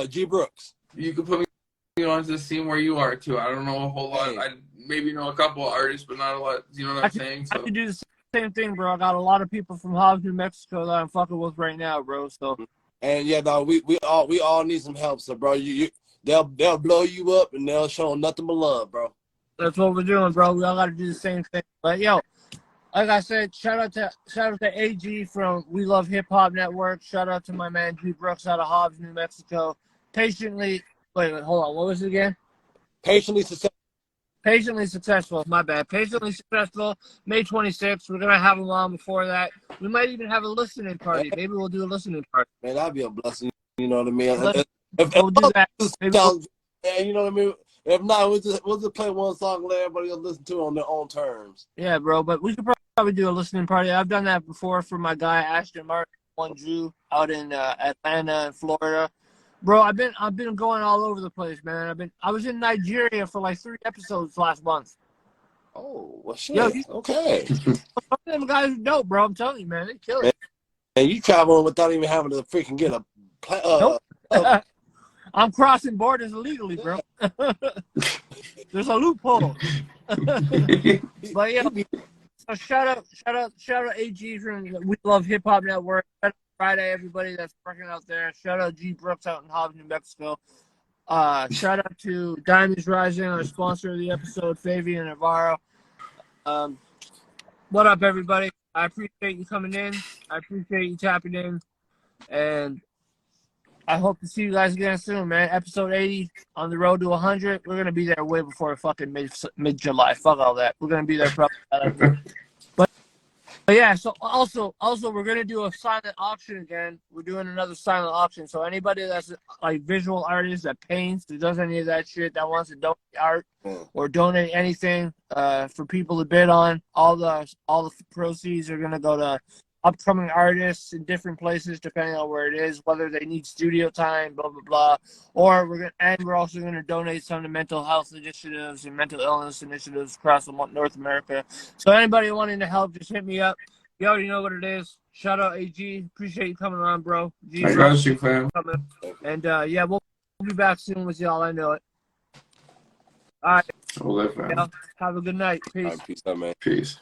G Brooks. You could put me on to the scene where you are too. I don't know a whole lot. I maybe know a couple of artists, but not a lot. You know what I'm saying? So. I could do the same thing, bro. I got a lot of people from Hobbs, New Mexico that I'm fucking with right now, bro. So. And yeah, no, we all need some help. So, bro, they'll blow you up and they'll show nothing but love, bro. That's what we're doing, bro. We all got to do the same thing. But like I said, shout out to A.G. from We Love Hip Hop Network. Shout out to my man G Brooks out of Hobbs, New Mexico. Wait, hold on. What was it again? Patiently successful. My bad. Patiently successful. May 26th. We're gonna have them on before that. We might even have a listening party. Maybe we'll do a listening party. Man, that'd be a blessing. You know what I mean? We'll do that. Yeah, you know what I mean? If not, we'll just play one song and let everybody else listen to it on their own terms. Yeah, bro. But we could probably do a listening party. I've done that before for my guy Ashton Martin, one Drew, out in Atlanta and Florida. Bro, I've been going all over the place, man. I was in Nigeria for like 3 episodes last month. Oh, well, shit. Okay. Some of them guys are dope, bro. I'm telling you, man, they kill it. And you traveling without even having to freaking get a. Nope. I'm crossing borders illegally, bro. There's a loophole. But yeah, so shout out A.G. from We Love Hip Hop Network. Friday, everybody that's working out there. Shout out G Brooks out in Hobbs, New Mexico. Shout out to Diamonds Rising, our sponsor of the episode, Fabian Navarro. What up, everybody? I appreciate you coming in. I appreciate you tapping in. And I hope to see you guys again soon, man. Episode 80 on the road to 100. We're going to be there way before fucking mid-July. Fuck all that. We're going to be there probably. But yeah, so also we're gonna do a silent auction again. We're doing another silent auction. So anybody that's like visual artist that paints, that does any of that shit, that wants to donate art or donate anything for people to bid on, all the proceeds are gonna go to upcoming artists in different places, depending on where it is, whether they need studio time, blah blah blah. Or we're also gonna donate some to mental health initiatives and mental illness initiatives across North America. So anybody wanting to help, just hit me up. You already know what it is. Shout out AG. Appreciate you coming on, bro. G, I got you, fam. And yeah, we'll be back soon with y'all. I know it. All right. We'll live, fam. Yeah. Have a good night. Peace. All right, peace out, man. Peace.